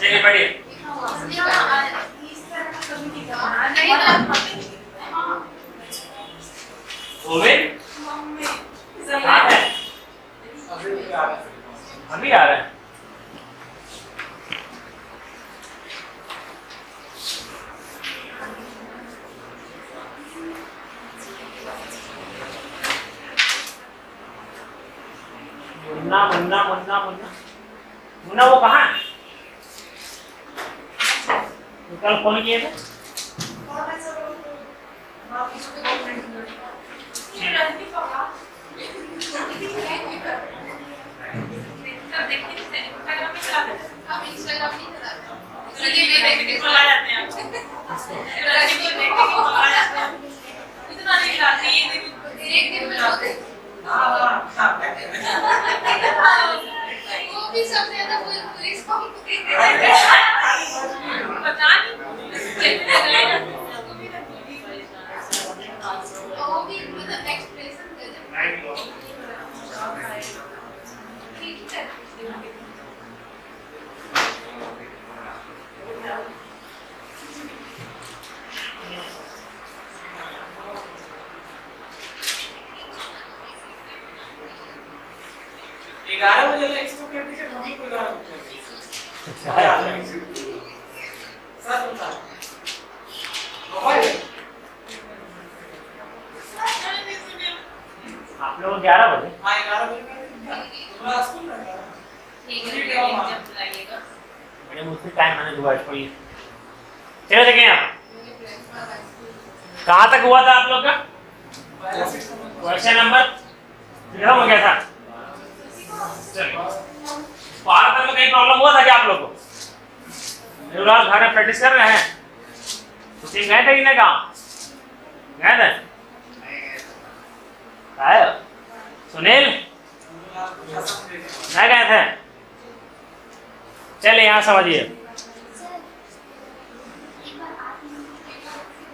चलिए बढ़िए। अभी आ रहा है। मुन्ना मुन्ना मुन्ना मुन्ना मुन्ना वो कहाँ है? कल फोन किए थे। आप लोग 11 बजे? हाँ 11 बजे। बड़े मुश्किल टाइम मैंने हुआ इसको ये। चलो देखें आप कहाँ तक हुआ था आप लोग का क्वेश्चन नंबर खत्म हो गया था। भारत में कहीं प्रॉब्लम हुआ था क्या आप लोग को? युवराज घर में प्रैक्टिस कर रहे हैं? कुछ गए थे कि नहीं? कहाँ गए थे? सुनील नहीं गए थे? चलिए यहाँ समझिए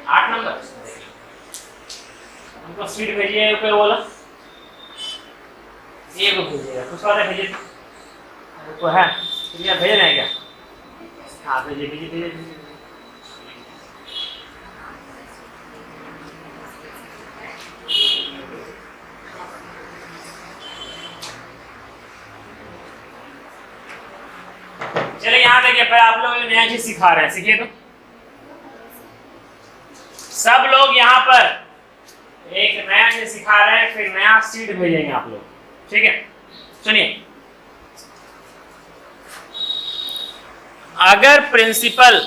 8 नंबर उनको स्पीड भेजिए ऊपर बोला ये को भेजिएगा कुछ और भेजिए तो है ये भेज रहे हैं क्या? हाँ भेजिए भेजिए भेजिए। चलिए यहाँ देखिए पहले आप लोग नया चीज सिखा रहे हैं, सीखिए तो सब लोग यहाँ पर एक नया चीज सिखा रहे हैं, फिर नया सीट भेजेंगे आप लोग, ठीक है? सुनिए, अगर प्रिंसिपल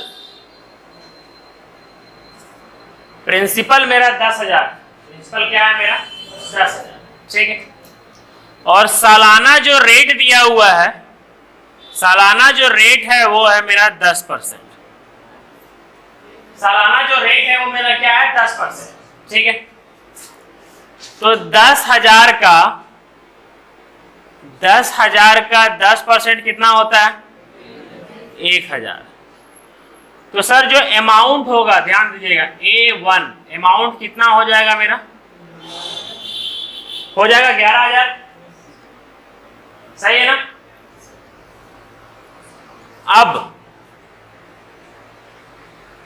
मेरा 10,000, प्रिंसिपल क्या है मेरा 10,000, ठीक है? और सालाना जो रेट दिया हुआ है, सालाना जो रेट है वो है मेरा 10%। सालाना जो रेट है वो मेरा क्या है 10%, ठीक है? तो 10,000 का 10% कितना होता है? 1,000। तो सर जो अमाउंट होगा ध्यान दीजिएगा A1 अमाउंट कितना हो जाएगा मेरा? हो जाएगा 11,000, सही है ना? अब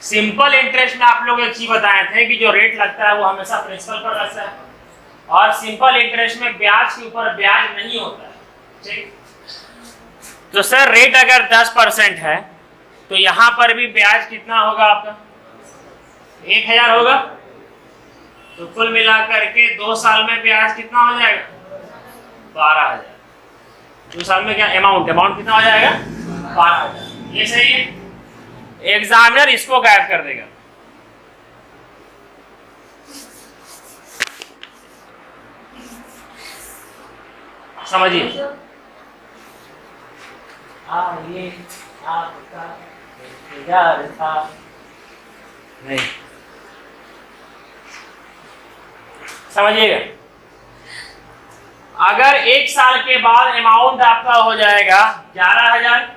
सिंपल इंटरेस्ट में आप लोग एक चीज बताए थे कि जो रेट लगता है वो हमेशा प्रिंसिपल पर लगता है और सिंपल इंटरेस्ट में ब्याज के ऊपर ब्याज नहीं होता है, ठीक? तो सर रेट अगर 10% है तो यहां पर भी ब्याज कितना होगा आपका? 1,000 होगा। तो कुल मिलाकर के 2 साल में ब्याज कितना हो जाएगा? 12,000। 2 साल में क्या अमाउंट कितना हो जाएगा? 12,000। ये सही है? एग्जामिनर इसको गायब कर देगा। समझिए, ये आपका इंतजार था नहीं, समझिएगा। अगर 1 साल के बाद अमाउंट आपका हो जाएगा 11,000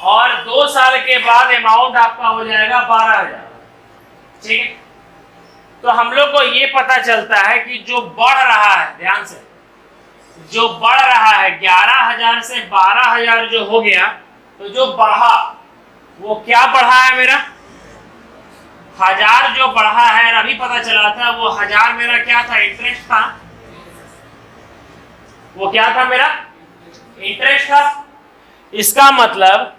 और 2 साल के बाद अमाउंट आपका हो जाएगा 12,000, ठीक है? तो हम लोग को ये पता चलता है कि जो बढ़ रहा है, ध्यान से, जो बढ़ रहा है 11,000 से 12,000 जो हो गया, तो जो बढ़ा वो क्या बढ़ा है मेरा 1000 जो बढ़ा है, अभी पता चला था वो 1000 मेरा क्या था, इंटरेस्ट था। वो क्या था मेरा इंटरेस्ट था। इसका मतलब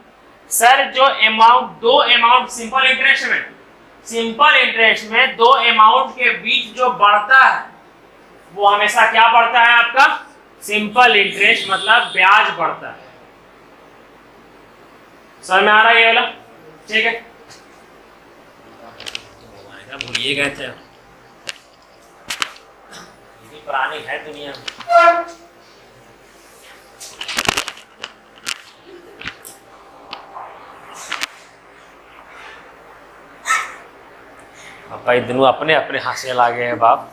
सर जो अमाउंट, दो अमाउंट सिंपल इंटरेस्ट में दो अमाउंट के बीच जो बढ़ता है वो हमेशा क्या बढ़ता है आपका सिंपल इंटरेस्ट, मतलब ब्याज बढ़ता है। समझ में आ रहा है ये वाला? ठीक है, भूलिए गए थे, ये भी पुरानी है दुनिया में। भाई दोनों अपने अपने हासिल आ गए हैं बाप।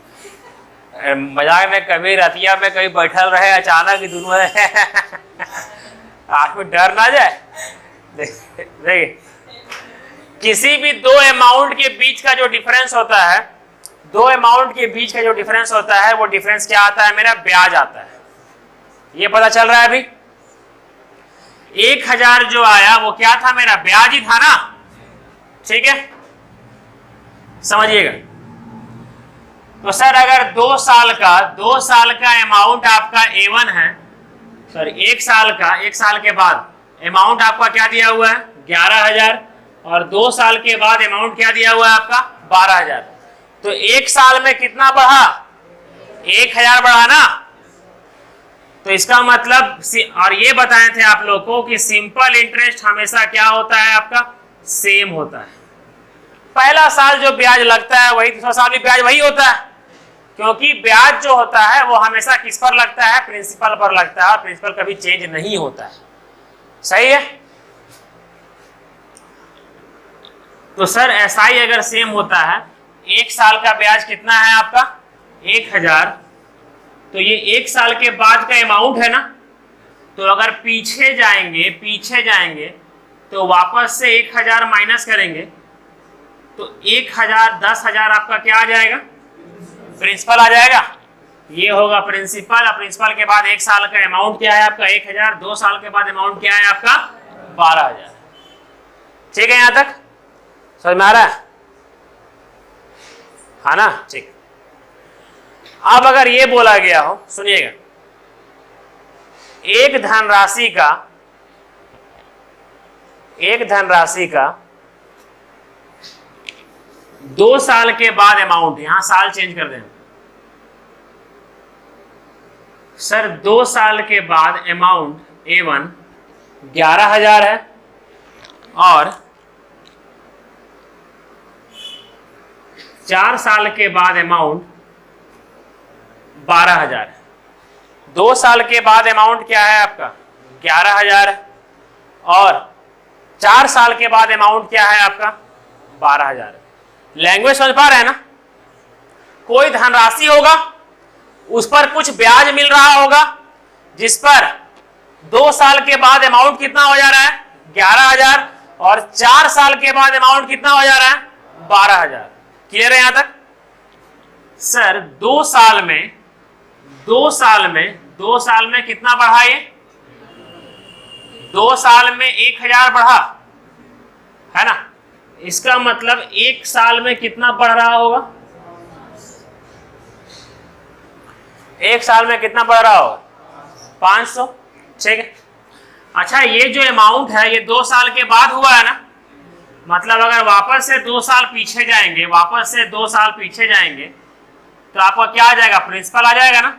मजाक में कभी रतिया में कभी बैठल रहे, अचानक दोनों आंख में डर ना जाए। देखिए किसी भी दो अमाउंट के बीच का जो डिफरेंस होता है, दो अमाउंट के बीच का जो डिफरेंस होता है वो डिफरेंस क्या आता है मेरा ब्याज आता है। ये पता चल रहा है अभी? 1000 जो आया वो क्या था मेरा ब्याज ही था ना। ठीक है, समझिएगा। तो सर अगर 2 साल का अमाउंट आपका A1 है, सर 1 साल के बाद अमाउंट आपका क्या दिया हुआ है 11,000, और 2 साल के बाद अमाउंट क्या दिया हुआ है आपका 12,000। तो 1 साल में कितना बढ़ा 1000 बढ़ा ना। तो इसका मतलब, और ये बताए थे आप लोग को कि सिंपल इंटरेस्ट हमेशा क्या होता है आपका सेम होता है। पहला साल जो ब्याज लगता है वही दूसरा साल भी ब्याज वही होता है, क्योंकि ब्याज जो होता है वो हमेशा किस पर लगता है प्रिंसिपल पर लगता है, और प्रिंसिपल कभी चेंज नहीं होता है। सही है? तो सर एसआई अगर सेम होता है, 1 साल का ब्याज कितना है आपका 1000, तो ये 1 साल के बाद का अमाउंट है ना। तो अगर पीछे जाएंगे तो वापस से 1000 माइनस करेंगे तो 1000 10,000 आपका क्या आ जाएगा प्रिंसिपल आ जाएगा। ये होगा प्रिंसिपल, और प्रिंसिपल के बाद 1 साल का अमाउंट क्या है आपका 1000, 2 साल के बाद अमाउंट क्या है आपका 12,000। ठीक है, यहां तक समझ में आ रहा है? हाँ ना, ठीक। अब अगर ये बोला गया हो, सुनिएगा, एक धनराशि का 2 साल के बाद अमाउंट, यहां साल चेंज कर दें सर, 2 साल के बाद अमाउंट A1 11,000 है, और 4 साल के बाद अमाउंट 12,000 है। 2 साल के बाद अमाउंट क्या है आपका 11,000 है, और 4 साल के बाद अमाउंट क्या है आपका 12,000 है। लैंग्वेज समझ पा रहे हैं ना? कोई धनराशि होगा, उस पर कुछ ब्याज मिल रहा होगा, जिस पर 2 साल के बाद अमाउंट कितना हो जा रहा है 11,000, और 4 साल के बाद अमाउंट कितना हो जा रहा है 12,000। क्लियर है यहां तक? सर 2 साल में कितना बढ़ा ये 2 साल में 1000 बढ़ा है ना। इसका मतलब 1 साल में कितना बढ़ रहा होगा 1 साल में कितना बढ़ रहा होगा 500। ठीक है, अच्छा ये जो अमाउंट है ये 2 साल के बाद हुआ है ना, मतलब अगर वापस से 2 साल पीछे जाएंगे तो आपका क्या आ जाएगा प्रिंसिपल आ जाएगा ना।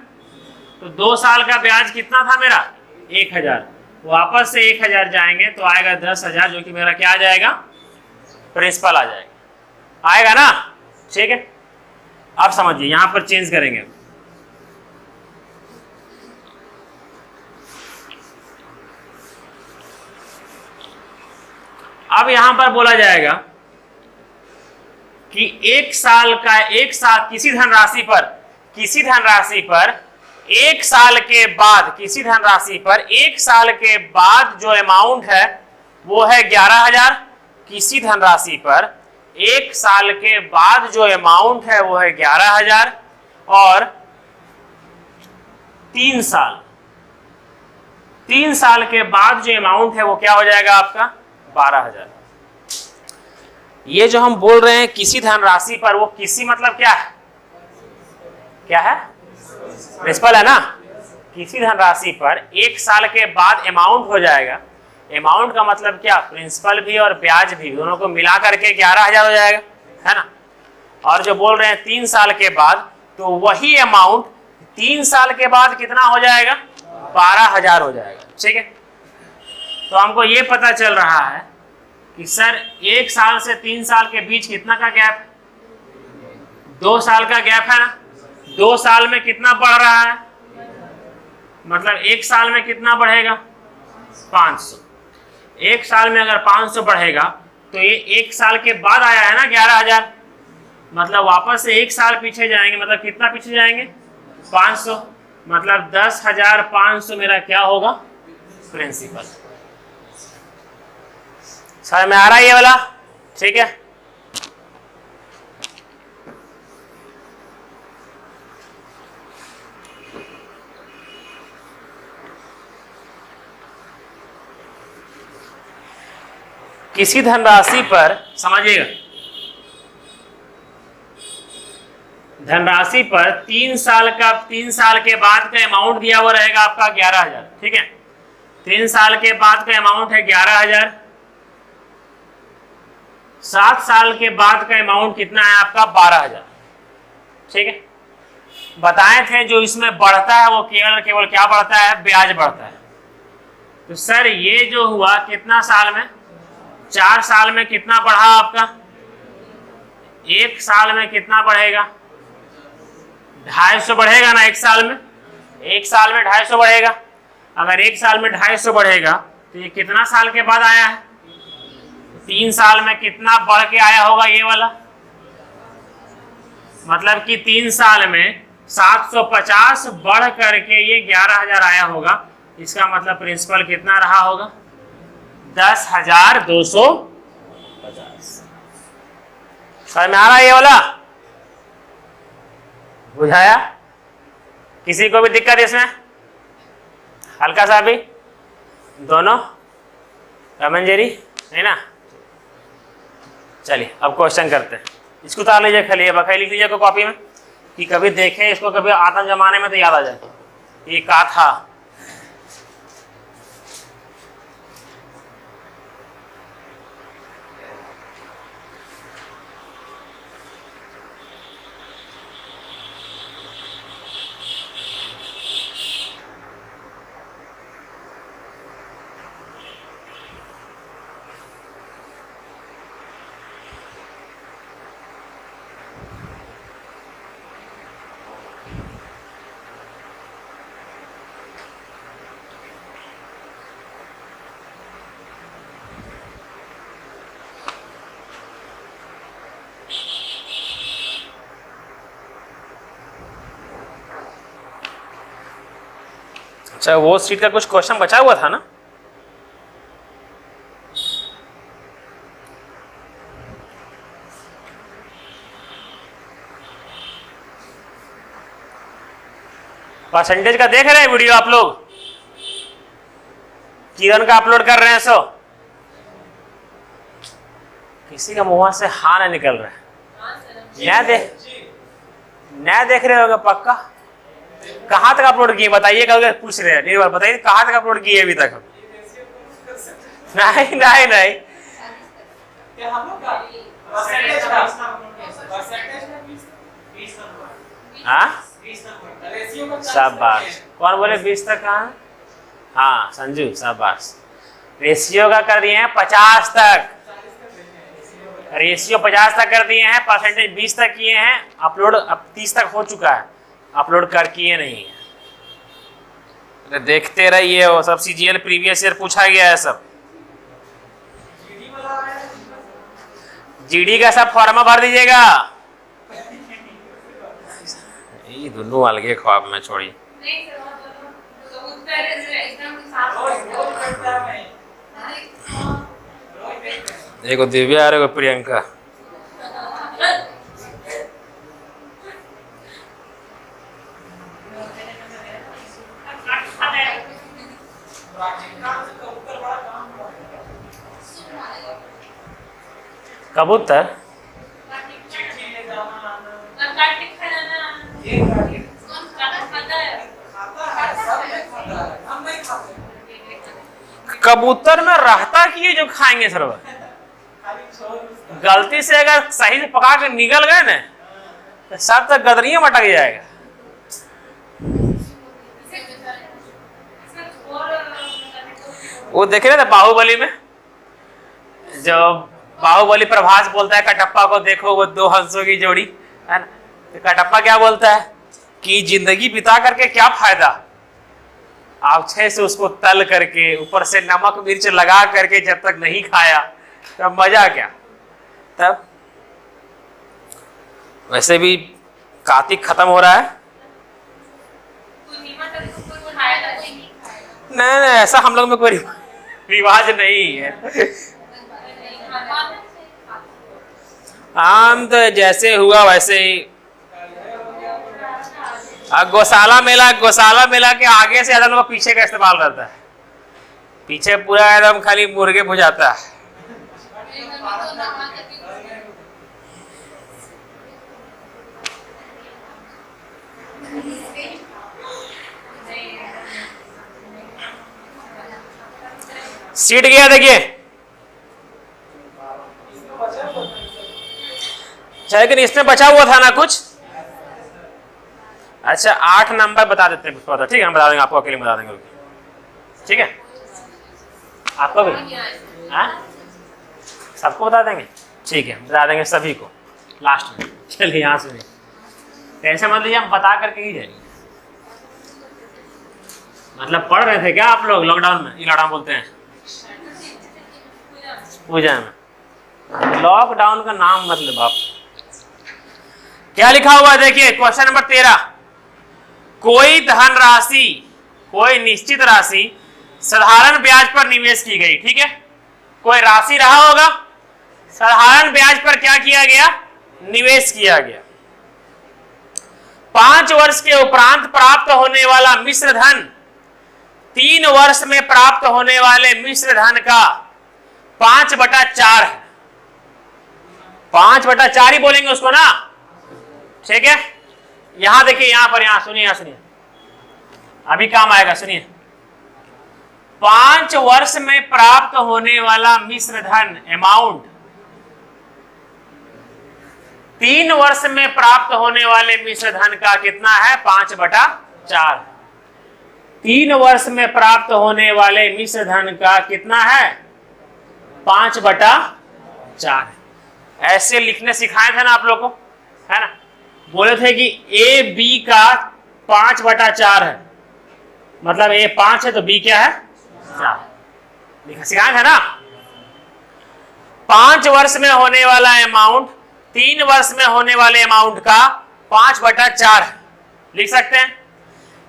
तो 2 साल का ब्याज कितना था मेरा 1000, वापस से 1000 जाएंगे तो आएगा 10,000, जो कि मेरा क्या आ जाएगा प्रिंसिपल आ जाएगा, आएगा ना। ठीक है, अब समझिए यहां पर चेंज करेंगे। अब यहां पर बोला जाएगा कि 1 साल किसी धनराशि पर 1 साल के बाद जो अमाउंट है वो है 11,000। किसी धनराशि पर 1 साल के बाद जो अमाउंट है वो है 11,000, और 3 साल, 3 साल के बाद जो अमाउंट है वो क्या हो जाएगा आपका 12,000। ये जो हम बोल रहे हैं किसी धनराशि पर, वो किसी मतलब क्या है, क्या है, प्रिंसिपल है ना। किसी धनराशि पर 1 साल के बाद अमाउंट हो जाएगा। अमाउंट का मतलब क्या, प्रिंसिपल भी और ब्याज भी, दोनों को मिला करके 11,000 हो जाएगा, है ना। और जो बोल रहे हैं 3 साल के बाद, तो वही अमाउंट 3 साल के बाद कितना हो जाएगा, 12,000 हो जाएगा। ठीक है, तो हमको ये पता चल रहा है कि सर 1 साल से 3 साल के बीच कितना का गैप, 2 साल का गैप है ना। 2 साल में कितना बढ़ रहा है, मतलब 1 साल में कितना बढ़ेगा 500। 1 साल में अगर 500 बढ़ेगा तो ये 1 साल के बाद आया है ना 11,000, मतलब वापस से 1 साल पीछे जाएंगे, मतलब कितना पीछे जाएंगे 500, मतलब 10,500 मेरा क्या होगा प्रिंसिपल। समझ में आ रहा है ये वाला, ठीक है। किसी धनराशि पर, समझिएगा, धनराशि पर 3 साल के बाद का अमाउंट दिया हुआ रहेगा आपका 11,000, ठीक है। 3 साल के बाद का अमाउंट है 11,000। 7 साल के बाद का अमाउंट कितना है आपका 12,000, ठीक है। बताए थे जो इसमें बढ़ता है वो केवल क्या बढ़ता है, ब्याज बढ़ता है। तो सर ये जो हुआ कितना साल में, 4 साल में कितना बढ़ा आपका, 1 साल में कितना बढ़ेगा 250 बढ़ेगा ना 1 साल में। 1 साल में 250 बढ़ेगा। अगर 1 साल में 250 बढ़ेगा तो ये कितना साल के बाद आया है, 3 साल में कितना बढ़ के आया होगा ये वाला, मतलब कि 3 साल में 750 बढ़ करके ये 11,000 आया होगा। इसका मतलब प्रिंसिपल कितना रहा होगा 10,250। समझ में आ रहा है ये वाला, बुझाया? किसी को भी दिक्कत इसमें, हल्का सा भी, दोनों रमन जेरी है ना। चलिए अब क्वेश्चन करते हैं। इसको उतार लीजिए, खाली बखाई लिख लीजिए कॉपी में कि कभी देखें इसको, कभी आतंक जमाने में तो याद आ जाए ये का था। अच्छा, वो सीट का कुछ क्वेश्चन बचा हुआ था ना, परसेंटेज का देख रहे हैं वीडियो आप लोग, किरण का अपलोड कर रहे हैं। सो किसी का मुंह से हाँ ना निकल रहा है, नया देख रहे होगा पक्का। कहाँ तक अपलोड किए बताइएगा, अगर पूछ रहे हैं निर्मल बताइए कहाँ तक अपलोड किए अभी तक। नहीं नहीं नहीं, हाँ शाबाश। कौन बोले 20 तक कहाँ, हाँ संजू शाबाश। रेशियो का कर दिए हैं 50 तक, रेशियो 50 तक कर दिए हैं, परसेंटेज 20 तक किए हैं, अपलोड अब 30 तक हो चुका है, अपलोड कर किए नहीं। अरे देखते रहिए, वो सब सीजीएल प्रीवियस ईयर पूछा गया है, सब जीडी का सब फॉर्मा भर दीजिएगा। ये दोनों अलगे ख्वाब में छोड़िए। देखो दिव्या और प्रियंका, कबूतर कबूतर में रहता कि ये जो खाएंगे सर, गलती से अगर सही से पका के निकल गए ना तो सब तक गदरियों में अटक जाएगा। वो देखे ना बाहुबली में, जो बाहुबली प्रभास बोलता है कटप्पा को, देखो वो दो हंसों की जोड़ी है ना, तो कटप्पा क्या बोलता है कि जिंदगी बिता करके क्या फायदा, आप अच्छे से उसको तल करके ऊपर से नमक मिर्च लगा करके जब तक नहीं खाया तब मजा क्या। तब वैसे भी कार्तिक खत्म हो रहा है, नहीं ऐसा हम लोग में कोई रिवाज नहीं है। हम तो जैसे हुआ वैसे ही। गौशाला मेला के आगे से ज्यादा लोग पीछे का इस्तेमाल रहता है, पीछे पूरा एकदम खाली मुर्गे भुजाता है। सीट गया देखिए, लेकिन इसमें बचा हुआ था ना कुछ। अच्छा 8 नंबर बता देते हैं, ठीक है हम बता देंगे, आपको अकेले बता देंगे, ठीक है आपको भी सबको बता देंगे, ठीक है बता देंगे सभी को लास्ट में। चलिए यहाँ से टेंशन मत लीजिए, हम बता करके ही जाएंगे। मतलब पढ़ रहे थे क्या आप लोग लॉकडाउन में? लॉकडाउन बोलते हैं पूजा में, लॉकडाउन का नाम मतलब आप क्या लिखा हुआ है देखिए। क्वेश्चन नंबर 13, कोई धनराशि, कोई निश्चित राशि साधारण ब्याज पर निवेश की गई, ठीक है, कोई राशि रहा होगा, साधारण ब्याज पर क्या किया गया, निवेश किया गया। 5 वर्ष के उपरांत प्राप्त होने वाला मिश्र धन 3 वर्ष में प्राप्त होने वाले मिश्र धन का 5/4 है। 5/4 ही बोलेंगे उसको ना, ठीक है। यहां देखिए, यहां पर, यहां सुनिए, यहां सुनिए, अभी काम आएगा, सुनिए। 5 वर्ष में प्राप्त होने वाला मिश्र धन अमाउंट 3 वर्ष में प्राप्त होने वाले मिश्र धन का कितना है, 5/4। 3 वर्ष में प्राप्त होने वाले मिश्र धन का कितना है, 5/4। ऐसे लिखने सिखाए थे ना आप लोग को, है ना, बोले थे कि ए बी का 5/4 है, मतलब ए 5 है तो बी क्या है, 4, लिखा सिखाया था ना। 5 वर्ष में होने वाला अमाउंट 3 वर्ष में होने वाले अमाउंट का 5/4 है, लिख सकते हैं।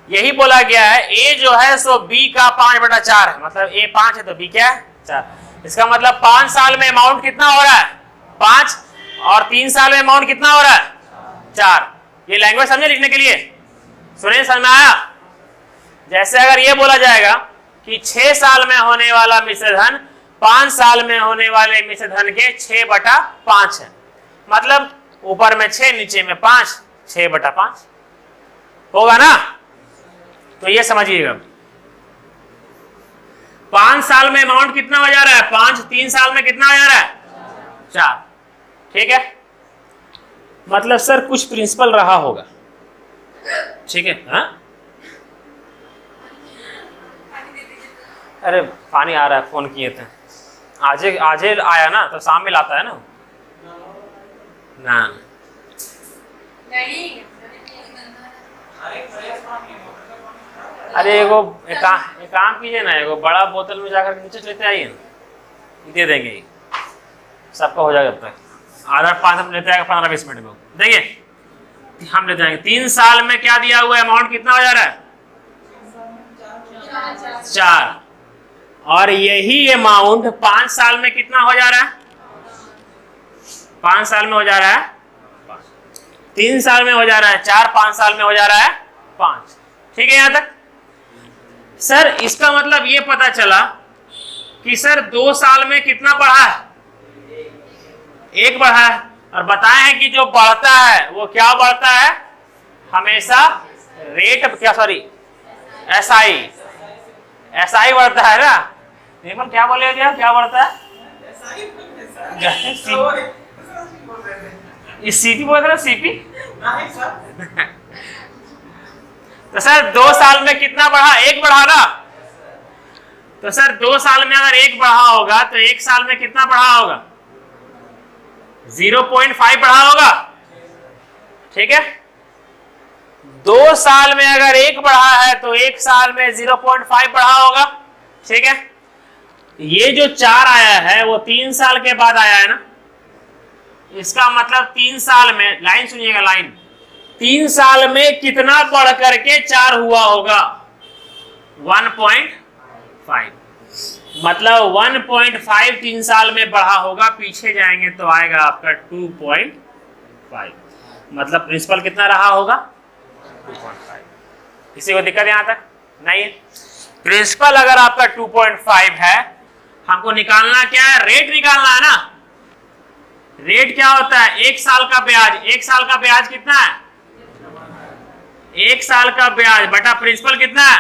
यही बोला गया है, ए जो है सो बी का 5/4 है, मतलब ए 5 है तो बी क्या है, 4। इसका मतलब 5 साल में अमाउंट कितना हो रहा है, 5, और 3 साल में अमाउंट कितना हो रहा है, 4। ये लैंग्वेज समझे लिखने के लिए, सुनिए समझ में आया। जैसे अगर ये बोला जाएगा कि 6 साल में होने वाला मिश्र धन 5 साल में होने वाले मिश्र धन के 6/5 है, मतलब ऊपर में 6 नीचे में 5, 6/5 होगा ना। तो ये समझिएगा, 5 साल में अमाउंट कितना हो जा रहा है, 5, 3 साल में कितना हो जा रहा है, 4, ठीक है। मतलब सर कुछ प्रिंसिपल रहा होगा, ठीक है। हाँ अरे पानी आ रहा है, फोन किए थे, आज आया ना तो शाम में लाता है ना नहीं। अरे एगो एक काम कीजिए ना, एगो बड़ा बोतल में जाकर नीचे लेते आइए ना, दे देंगे, सबका हो जाएगा। तब तक आधा 5 हम लेते आएगा 15-20 मिनट में। देखिए हम ले जाएंगे 3 साल में क्या दिया हुआ है, अमाउंट कितना हो जा रहा है, 4, और यही अमाउंट 5 साल में कितना हो जा रहा है, 5 साल में हो जा रहा है 3 साल में हो जा रहा है 4, 5 साल में हो जा रहा है 5, ठीक है। यहां तक सर इसका मतलब ये पता चला कि सर 2 साल में कितना बढ़ा है? 1 बढ़ा है। और बताए हैं कि जो बढ़ता है वो क्या बढ़ता है? हमेशा रेट क्या सॉरी एसआई बढ़ता है ना। निर्मल क्या बोले क्या बढ़ता है? सीपी बोल रहे सीपी। तो सर 2 साल में कितना बढ़ा? 1 बढ़ा ना। तो सर 2 साल में अगर 1 बढ़ा होगा तो 1 साल में कितना बढ़ा होगा? 0.5 बढ़ा होगा। ठीक है, 2 साल में अगर 1 बढ़ा है तो 1 साल में 0.5 बढ़ा होगा। ठीक है, ये जो 4 आया है वो 3 साल के बाद आया है ना। इसका मतलब 3 साल में, लाइन सुनिएगा लाइन, 3 साल में कितना बढ़ करके 4 हुआ होगा? 1.5। मतलब 1.5 3 साल में बढ़ा होगा। पीछे जाएंगे तो आएगा आपका 2.5। मतलब प्रिंसिपल कितना रहा होगा? 2.5। किसी को दिक्कत यहां तक नहीं है? प्रिंसिपल अगर आपका 2.5 है, हमको निकालना क्या है? रेट निकालना है ना। रेट क्या होता है? 1 साल का ब्याज। 1 साल का ब्याज कितना है? 1 साल का ब्याज बटा प्रिंसिपल कितना है?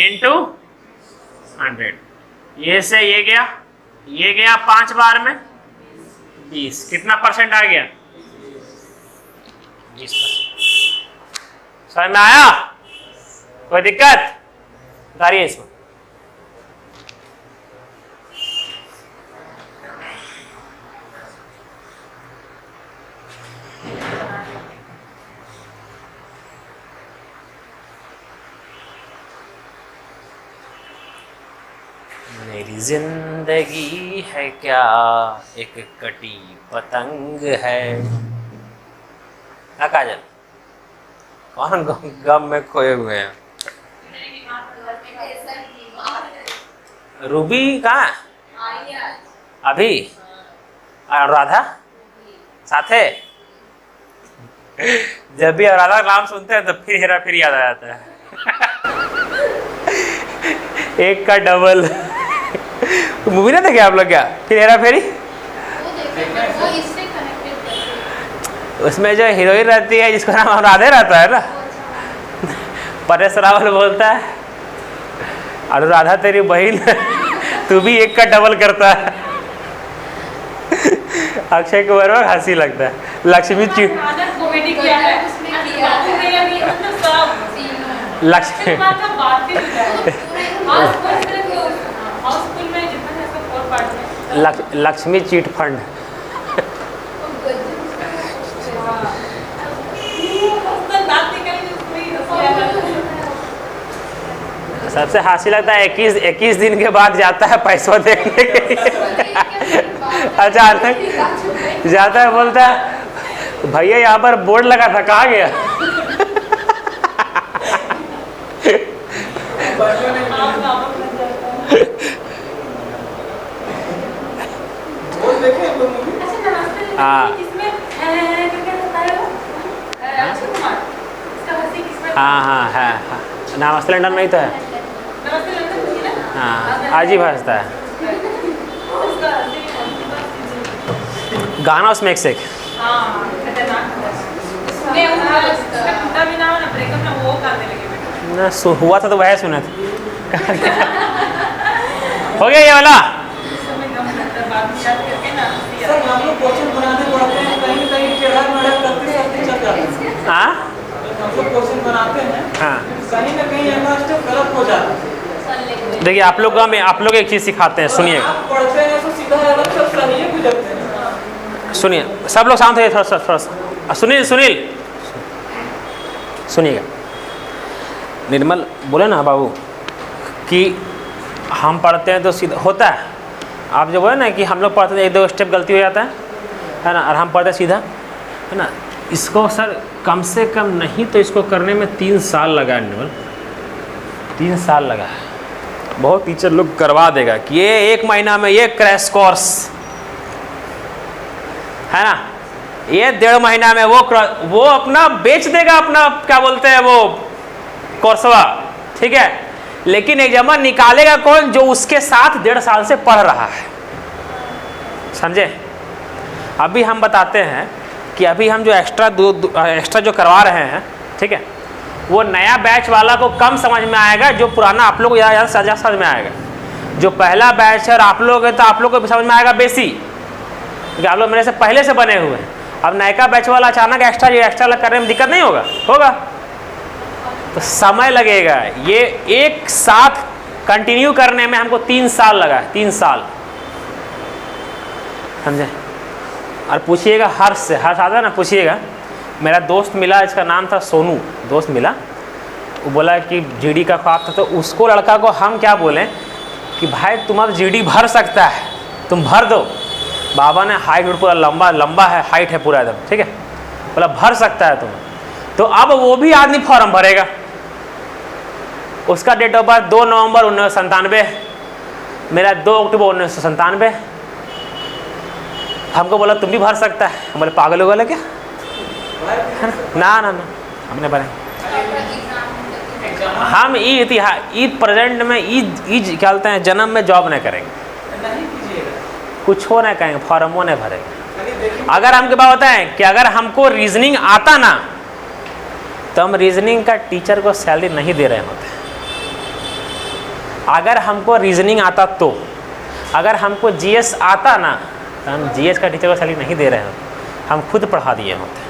इंटू 100। ये से ये गया 5 बार में 20। कितना परसेंट आ गया? 20%। समझ में आया? कोई दिक्कत? बताइए इसमें। मेरी जिंदगी है क्या एक कटी पतंग है। ना काजल, कौन गम में खोए हुए हैं? रूबी कहाँ? अभी? और राधा साथे? जब भी राधा का नाम सुनते हैं तो फिर हेरा फेरी याद आ जाता है। एक का डबल। मूवी ना देखे आप लोग क्या? फिर हेरा फेरी? उसमें जो हीरोइन रहती है जिसका नाम राधे रहता है ना, परेश रावल बोलता है अनुराधा तेरी बहन तू भी एक का डबल करता है। अक्षय कुमार में हंसी लगता है। Lakshmi chit Lakshmi chit fund. सबसे हंसी लगता है 21 दिन के बाद जाता है पैसा देखने के लिए। अचानक जाता है, बोलता है भैया यहाँ पर बोर्ड लगा था, कहाँ गया? हाँ है। नमस्ते लंदन में ही तो है। हाँ, आज ही भाजता है गाना उसमें एक से एक। ना हुआ था तो वह सुना था। हो गया ये वाला। हाँ हाँ, कहीं ना कहीं गलत हो जाता है। देखिए आप लोग एक चीज़ सिखाते हैं, सुनिए। सुनिए सब लोग शांत होइए, थोड़ा सा सुनील सुनिएगा। निर्मल बोले ना बाबू कि हम पढ़ते हैं तो सीधा होता है। आप जो बोले ना कि हम लोग पढ़ते हैं 1-2 स्टेप गलती हो जाता है ना, और हम पढ़ते सीधा, है ना। इसको सर कम से कम नहीं तो इसको करने में 3 साल लगा निर्मल, 3 साल लगा है। बहुत टीचर लोग करवा देगा कि ये 1 महीना में ये क्रैश कोर्स है ना, ये 1.5 महीना में वो अपना बेच देगा, अपना क्या बोलते हैं वो कोर्सवा, ठीक है, लेकिन एग्जाम निकालेगा कौन? जो उसके साथ 1.5 साल से पढ़ रहा है, समझे? अभी हम बताते हैं कि अभी हम जो एक्स्ट्रा जो करवा रहे हैं, ठीक है, वो नया बैच वाला को कम समझ में आएगा, जो पुराना आप लोग को ज़्यादा समझ में आएगा। जो पहला बैच है और आप लोग है तो आप लोग को भी समझ में आएगा बेसी, क्योंकि आप लोग मेरे से पहले से बने हुए हैं। अब नया बैच वाला अचानक एक्स्ट्रा करने में दिक्कत नहीं होगा, तो समय लगेगा। ये एक साथ कंटिन्यू करने में हमको 3 साल लगा है, 3 साल, समझे? और पूछिएगा हर्ष आता है ना, पूछिएगा। मेरा दोस्त मिला, इसका नाम था सोनू, दोस्त मिला, वो बोला कि जीडी का ख्वाब था, तो उसको लड़का को हम क्या बोलें कि भाई तुम अब जीडी भर सकता है, तुम भर दो। बाबा ने हाइट पूरा लंबा है, हाइट है पूरा एकदम, ठीक है, बोला भर सकता है तुम। तो अब वो भी आदमी फॉर्म भरेगा। उसका डेट ऑफ बर्थ 2 नवंबर 1997, मेरा 2 अक्टूबर 1997। हमको बोला तुम भी भर सकता है, हम बोले पागल हो गए क्या? ना हमने भरे। हम ई प्रेजेंट में ई क्या बोलते हैं, जन्म में जॉब नहीं करेंगे, कुछ हो नहीं करेंगे, फॉर्मो नहीं भरेंगे। अगर हमके बात बताएं कि अगर हमको रीजनिंग आता ना, तो हम रीजनिंग का टीचर को सैलरी नहीं दे रहे होते। अगर हमको रीजनिंग आता तो, अगर हमको जीएस आता ना, तो हम जीएस का टीचर को सैलरी नहीं दे रहे होते, हम खुद पढ़ा दिए होते।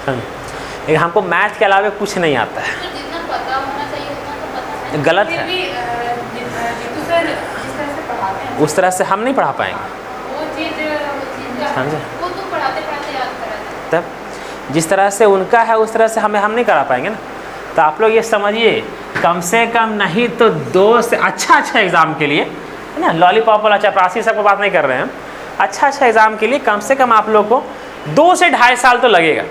लेकिन हमको मैथ के अलावा कुछ नहीं आता है। तो जितना पता होना चाहिए उतना तो पता है, गलत फिर है। भी जिस तरह से पढ़ाते हैं उस तरह से हम नहीं पढ़ा पाएंगे, वो चीज़ समझे? वो तो पढ़ाते याद कराते। तब जिस तरह से उनका है उस तरह से हम नहीं करा पाएंगे ना। तो आप लोग ये समझिए, कम से कम नहीं तो 2 से अच्छा एग्ज़ाम के लिए, है ना, लॉलीपॉप वाला चपरासी सब को बात नहीं कर रहे हैं हम, अच्छा एग्ज़ाम के लिए कम से कम आप लोग को 2 से 2.5 साल तो लगेगा।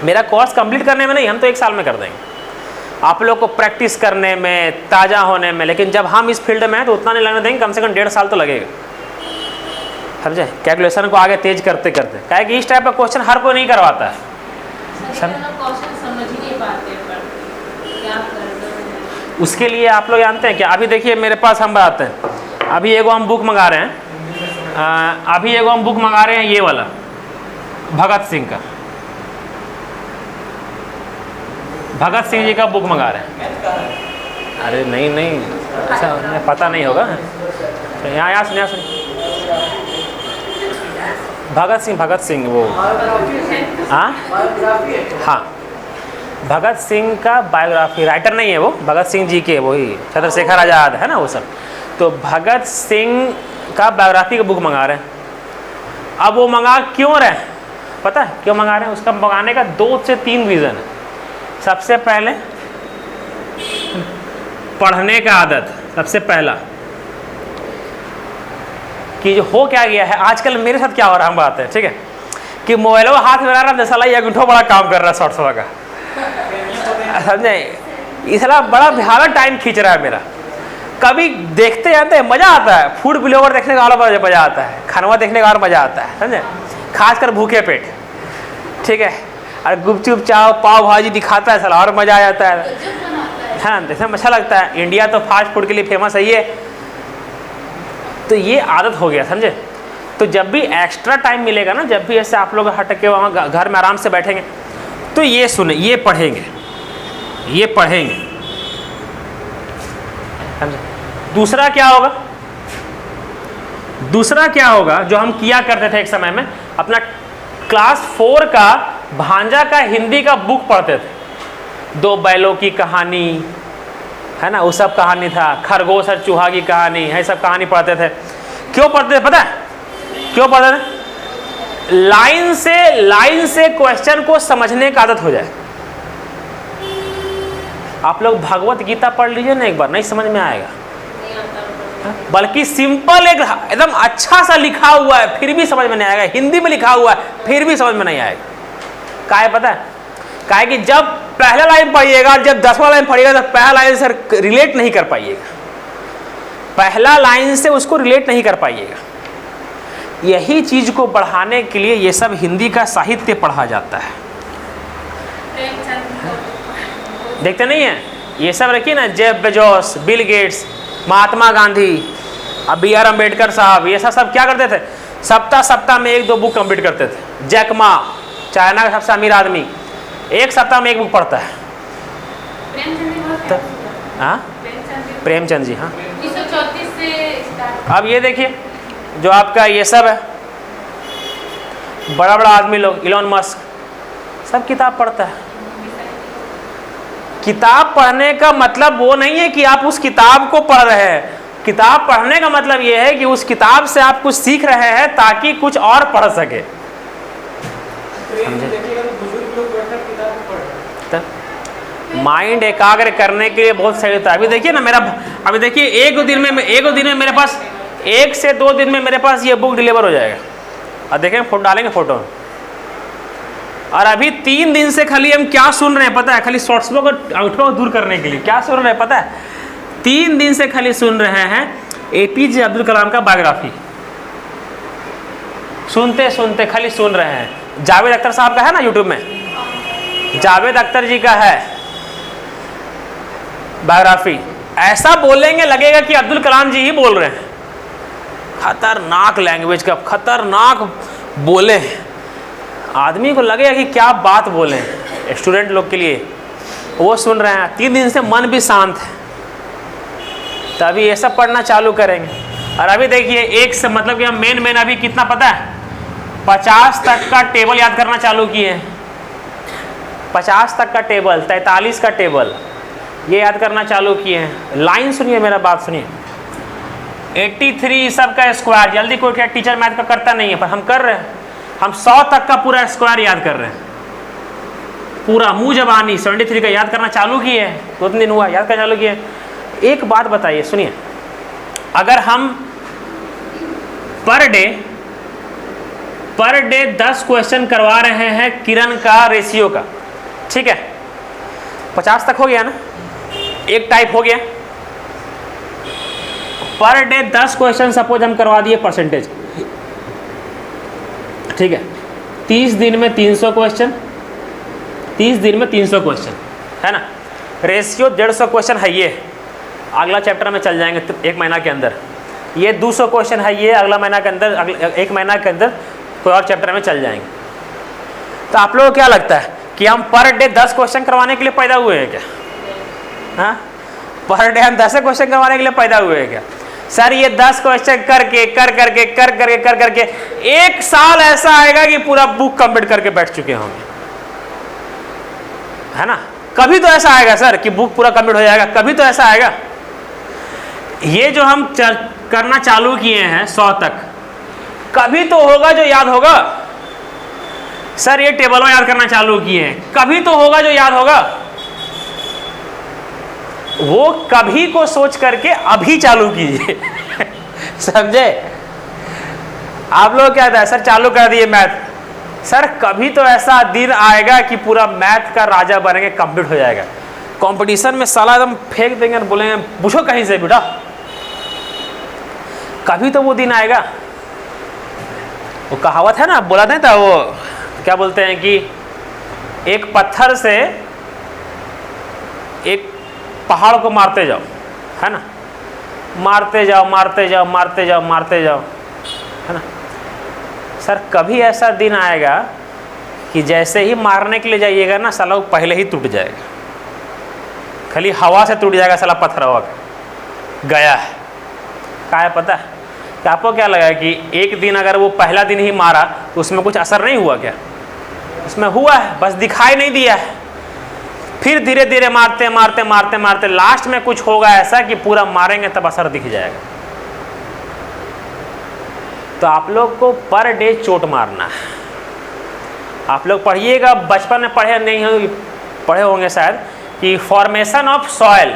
मेरा कोर्स कंप्लीट करने में नहीं, हम तो 1 साल में कर देंगे, आप लोग को प्रैक्टिस करने में, ताज़ा होने में। लेकिन जब हम इस फील्ड में हैं तो उतना नहीं लगने देंगे, कम से कम 1.5 साल तो लगेगा, समझे? कैलकुलेशन को आगे तेज करते करते, क्या कि इस टाइप का क्वेश्चन हर कोई नहीं करवाता है। उसके लिए आप लोग जानते हैं क्या, अभी देखिए मेरे पास हम बताते हैं, अभी एगो हम बुक मंगा रहे हैं, ये वाला भगत सिंह का, भगत सिंह जी का बुक मंगा रहे हैं। अरे नहीं, अच्छा उन्हें पता नहीं होगा, तो यहाँ सुनिए। भगत सिंह वो, हाँ, भगत सिंह का बायोग्राफी, राइटर नहीं है वो, भगत सिंह जी के वही चंद्रशेखर आज़ाद है ना वो सब। तो भगत सिंह का बायोग्राफी का बुक मंगा रहे हैं। अब वो मंगा क्यों रहे हैं, पता है क्यों मंगा रहे हैं? उसका मंगाने का 2 से 3 रीज़न है। सबसे पहले पढ़ने का आदत, सबसे पहला कि जो हो क्या गया है आजकल, मेरे साथ क्या हो रहा है हम बात है, ठीक है, कि मोबाइल हाथ में रहा है, साला ये अंगूठा बड़ा काम कर रहा है, शॉर्ट का, समझे? इसला बड़ा भयानक टाइम खींच रहा है मेरा। कभी देखते जाते हैं मज़ा आता है, फूड ब्लॉगर देखने का और मज़ा आता है, खानवा देखने का और मज़ा आता है, समझे? खासकर भूखे पेट, ठीक है, और गुपचुप चाव पाव भाजी दिखाता है साला, और मज़ा आ जाता है, हाँ, देखने में अच्छा लगता है। इंडिया तो फास्ट फूड के लिए फेमस है ये, तो ये आदत हो गया, समझे? तो जब भी एक्स्ट्रा टाइम मिलेगा ना, जब भी ऐसे आप लोग हट के वहाँ घर में आराम से बैठेंगे, तो ये सुने, ये पढ़ेंगे, समझे? दूसरा क्या होगा जो हम किया करते थे एक समय में, अपना क्लास 4 का भांजा का हिंदी का बुक पढ़ते थे। 2 बैलों की कहानी, है ना, वो सब कहानी था, खरगोश और चूहा की कहानी है, सब कहानी पढ़ते थे। क्यों पढ़ते थे पता है? क्यों पढ़ते थे? लाइन से क्वेश्चन को समझने का आदत हो जाए। आप लोग भगवत गीता पढ़ लीजिए ना एक बार, नहीं समझ में आएगा, बल्कि सिंपल एकदम अच्छा सा लिखा हुआ है फिर भी समझ में नहीं आएगा, हिंदी में लिखा हुआ है फिर भी समझ में नहीं आएगा। काहे पता है? काहे कि जब पहला लाइन पढ़िएगा, जब 10वां लाइन पढ़िएगा, तो पहला लाइन से रिलेट नहीं कर पाइएगा, पहला लाइन से उसको रिलेट नहीं कर पाइएगा। यही चीज को बढ़ाने के लिए ये सब हिंदी का साहित्य पढ़ा जाता है। देखते नहीं है ये सब रखिए ना, Jeff Bezos, Bill Gates, Mahatma Gandhi, अब बी आर अम्बेडकर साहब, ये सब क्या करते थे, सप्ताह में 1-2 बुक कंप्लीट करते थे। जैक मा, चाइना का सबसे अमीर आदमी, एक सप्ताह में 1 बुक पढ़ता है। प्रेमचंद जी बहुत तो- famous हाँ, है। प्रेमचंद जी, हाँ। 1934 से स्टार्ट। अब ये देखिए जो आपका ये सब है, बड़ा आदमी लोग, इलॉन मस्क, सब किताब पढ़ता है। किताब पढ़ने का मतलब वो नहीं है कि आप उस किताब को पढ़ रहे हैं, किताब पढ़ने का मतलब ये है कि उस किताब से आप कुछ सीख रहे हैं ताकि कुछ और पढ़ सके। ट्रेन में देखिएगा तो बुजुर्ग लोग बैठकर किताब पढ़ रहे हैं। माइंड एकाग्र करने के लिए बहुत सही होता है। अभी देखिए ना मेरा, अभी देखिए एक दो दिन में मेरे पास 1 से 2 दिन में मेरे पास ये बुक डिलीवर हो जाएगा। और देखें फोटो डालेंगे फोटो। और अभी 3 दिन से खाली हम क्या सुन रहे हैं पता है, खाली शॉर्ट्स को आउटफो दूर करने के लिए क्या सुन रहे हैं पता है, 3 दिन से खाली सुन रहे हैं APJ अब्दुल कलाम का बायोग्राफी। सुनते सुनते खाली सुन रहे हैं। जावेद अख्तर साहब का है ना यूट्यूब में, जावेद अख्तर जी का है बायोग्राफी। ऐसा बोलेंगे लगेगा कि अब्दुल कलाम जी ही बोल रहे हैं। खतरनाक लैंग्वेज का, खतरनाक बोले, आदमी को लगेगा कि क्या बात बोले। स्टूडेंट लोग के लिए वो सुन रहे हैं, 3 दिन से मन भी शांत है। तभी ये सब पढ़ना चालू करेंगे। और अभी देखिए एक से मतलब कि हम मेन अभी कितना पता है, 50 तक का टेबल याद करना चालू किए हैं। 50 तक का टेबल, 43 का टेबल, ये याद करना चालू किए हैं। लाइन सुनिए, मेरा बात सुनिए। 83 सब का स्क्वायर, जल्दी कोई क्या टीचर मैथ का करता नहीं है, पर हम कर रहे हैं। हम 100 तक का पूरा स्क्वायर याद कर रहे हैं, पूरा मुंह जबानी। 73 का याद करना चालू किए हैं, 2 दिन हुआ याद करना चालू किए। एक बात बताइए, सुनिए, अगर हम पर डे 10 क्वेश्चन करवा रहे हैं किरण का रेशियो का, ठीक है, 50 तक हो गया ना, एक टाइप हो गया। पर डे 10 क्वेश्चन सपोज हम करवा दिए परसेंटेज, ठीक है, 30 दिन में 300 क्वेश्चन, 30 दिन में 300 क्वेश्चन है ना। रेशियो 150 क्वेश्चन है, ये अगला चैप्टर में चल जाएंगे 1 महीना के अंदर। ये 200 क्वेश्चन है, ये अगला महीना के अंदर, 1 महीना के अंदर कोई और चैप्टर में चल जाएंगे। तो आप लोगों को क्या लगता है कि हम पर डे 10 क्वेश्चन करवाने के लिए पैदा हुए हैं क्या? हाँ, पर डे हम 10 क्वेश्चन करवाने के लिए पैदा हुए हैं क्या? सर ये 10 क्वेश्चन करके 1 साल ऐसा आएगा कि पूरा बुक कंप्लीट करके बैठ चुके होंगे, है ना। कभी तो ऐसा आएगा सर कि बुक पूरा कंप्लीट हो जाएगा, कभी तो ऐसा आएगा। ये जो हम करना चालू किए हैं 100 तक, कभी तो होगा जो याद होगा। सर ये टेबल याद करना चालू किए हैं, कभी तो होगा जो याद होगा। वो कभी को सोच करके अभी चालू कीजिए समझे। आप लोग क्या था, सर चालू कर दिए मैथ, सर कभी तो ऐसा दिन आएगा कि पूरा मैथ का राजा बनेंगे, कंप्लीट हो जाएगा। कंपटीशन में साला एकदम फेंक देंगे और बोलेंगे पूछो कहीं से बेटा, कभी तो वो दिन आएगा। वो कहावत है ना, बोला नहीं था, वो क्या बोलते हैं कि एक पत्थर से एक पहाड़ को मारते जाओ, है ना, मारते जाओ मारते जाओ मारते जाओ मारते जाओ, है ना। सर कभी ऐसा दिन आएगा कि जैसे ही मारने के लिए जाइएगा ना, साला वो पहले ही टूट जाएगा, खाली हवा से टूट जाएगा साला, पत्थर हवा गया है। क्या है पता है कि आपको क्या लगा कि एक दिन अगर वो पहला दिन ही मारा तो उसमें कुछ असर नहीं हुआ क्या? उसमें हुआ है, बस दिखाई नहीं दिया है। फिर धीरे धीरे मारते मारते मारते मारते लास्ट में कुछ होगा ऐसा कि पूरा मारेंगे तब असर दिख जाएगा। तो आप लोग को पर डे चोट मारना है। आप लोग पढ़िएगा, बचपन में पढ़े नहीं हो, पढ़े होंगे शायद, कि फॉर्मेशन ऑफ सॉइल,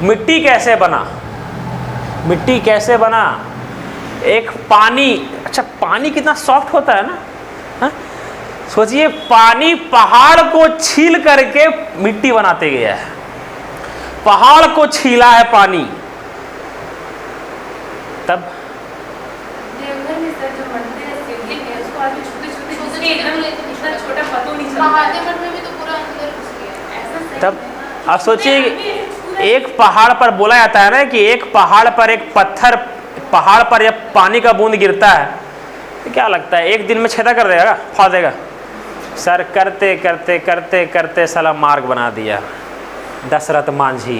मिट्टी कैसे बना, मिट्टी कैसे बना। एक पानी, अच्छा पानी कितना सॉफ्ट होता है ना, हा? सोचिए पानी पहाड़ को छील करके मिट्टी बनाते गया है, पहाड़ को छीला है पानी। तब देवघर में सर जो मंदिर है शिवलिंग है, उसको आज छोटे-छोटे एकदम इतना छोटा पता नहीं चलता। महादेव मठ में भी तो पूरा अंदर घुस गया। ऐसा सही तब है ना। अब सोचिए एक पहाड़ पर बोला जाता है ना कि एक पहाड़ पर एक पत्थर, पहाड़ पर जब पानी का बूंद गिरता है तो क्या लगता है एक दिन में छेदा कर देगा, फाड़ देगा? सर करते करते करते करते साला मार्ग बना दिया दशरथ मांझी।